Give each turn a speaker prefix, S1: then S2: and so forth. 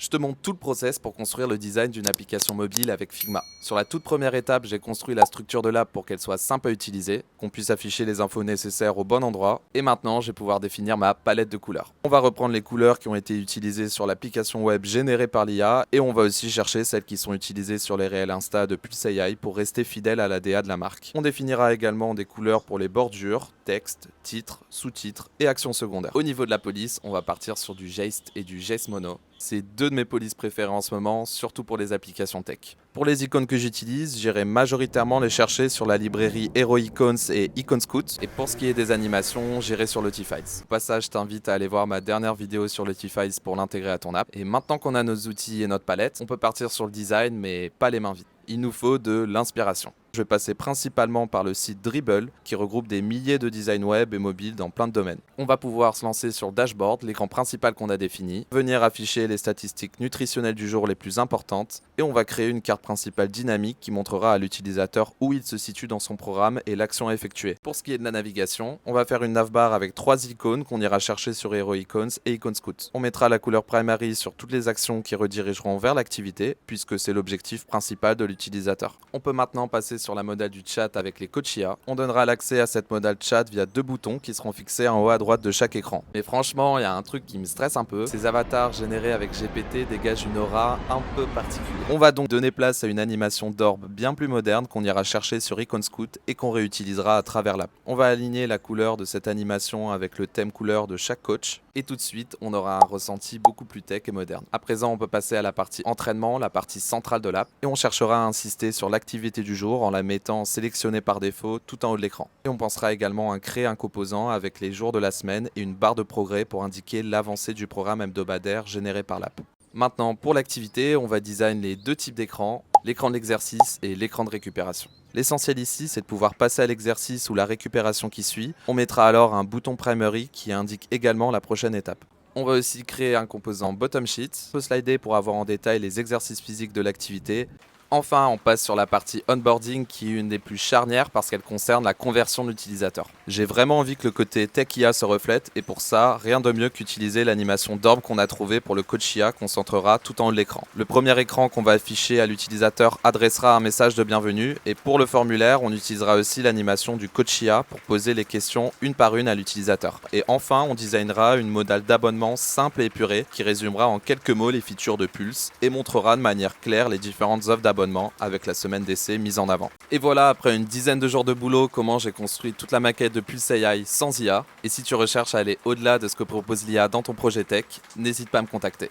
S1: Je te montre tout le process pour construire le design d'une application mobile avec Figma. Sur la toute première étape, j'ai construit la structure de l'app pour qu'elle soit simple à utiliser, qu'on puisse afficher les infos nécessaires au bon endroit, et maintenant je vais pouvoir définir ma palette de couleurs. On va reprendre les couleurs qui ont été utilisées sur l'application web générée par l'IA, et on va aussi chercher celles qui sont utilisées sur les réels Insta de Pulse AI pour rester fidèle à la DA de la marque. On définira également des couleurs pour les bordures, texte, titres, sous-titres et actions secondaires. Au niveau de la police, on va partir sur du Geist et du Geist Mono. C'est deux de mes polices préférées en ce moment, surtout pour les applications tech. Pour les icônes que j'utilise, j'irai majoritairement les chercher sur la librairie Hero Icons et Icon Scout. Et pour ce qui est des animations, j'irai sur Lotifies. Au passage, je t'invite à aller voir ma dernière vidéo sur Lotifies pour l'intégrer à ton app. Et maintenant qu'on a nos outils et notre palette, on peut partir sur le design, mais pas les mains vides. Il nous faut de l'inspiration. Je vais passer principalement par le site Dribbble qui regroupe des milliers de designs web et mobiles dans plein de domaines. On va pouvoir se lancer sur le dashboard, l'écran principal qu'on a défini, venir afficher les statistiques nutritionnelles du jour les plus importantes et on va créer une carte principale dynamique qui montrera à l'utilisateur où il se situe dans son programme et l'action à effectuer. Pour ce qui est de la navigation, on va faire une navbar avec 3 icônes qu'on ira chercher sur Hero Icons et Icon Scout. On mettra la couleur primary sur toutes les actions qui redirigeront vers l'activité puisque c'est l'objectif principal de l'utilisateur. On peut maintenant passer sur la modale du chat avec les coachs IA. On donnera l'accès à cette modale chat via 2 boutons qui seront fixés en haut à droite de chaque écran. Mais franchement, il y a un truc qui me stresse un peu. Ces avatars générés avec GPT dégagent une aura un peu particulière. On va donc donner place à une animation d'orbe bien plus moderne qu'on ira chercher sur Icon Scout et qu'on réutilisera à travers l'app. On va aligner la couleur de cette animation avec le thème couleur de chaque coach et tout de suite, on aura un ressenti beaucoup plus tech et moderne. À présent, on peut passer à la partie entraînement, la partie centrale de l'app et on cherchera à insister sur l'activité du jour en la mettant sélectionnée par défaut tout en haut de l'écran. Et on pensera également à créer un composant avec les jours de la semaine et une barre de progrès pour indiquer l'avancée du programme hebdomadaire généré par l'app. Maintenant, pour l'activité, on va design les 2 types d'écrans, l'écran de l'exercice et l'écran de récupération. L'essentiel ici, c'est de pouvoir passer à l'exercice ou la récupération qui suit. On mettra alors un bouton primary qui indique également la prochaine étape. On va aussi créer un composant bottom sheet. On peut slider pour avoir en détail les exercices physiques de l'activité. Enfin, on passe sur la partie onboarding qui est une des plus charnières parce qu'elle concerne la conversion de l'utilisateur. J'ai vraiment envie que le côté tech IA se reflète et pour ça, rien de mieux qu'utiliser l'animation d'orbe qu'on a trouvée pour le coach IA qu'on centrera tout en haut de l'écran. Le premier écran qu'on va afficher à l'utilisateur adressera un message de bienvenue et pour le formulaire, on utilisera aussi l'animation du coach IA pour poser les questions une par une à l'utilisateur. Et enfin, on designera une modale d'abonnement simple et épurée qui résumera en quelques mots les features de Pulse et montrera de manière claire les différentes offres d'abonnement avec la semaine d'essai mise en avant. Et voilà, après une dizaine de jours de boulot, comment j'ai construit toute la maquette de Pulse AI sans IA. Et si tu recherches à aller au-delà de ce que propose l'IA dans ton projet tech, n'hésite pas à me contacter.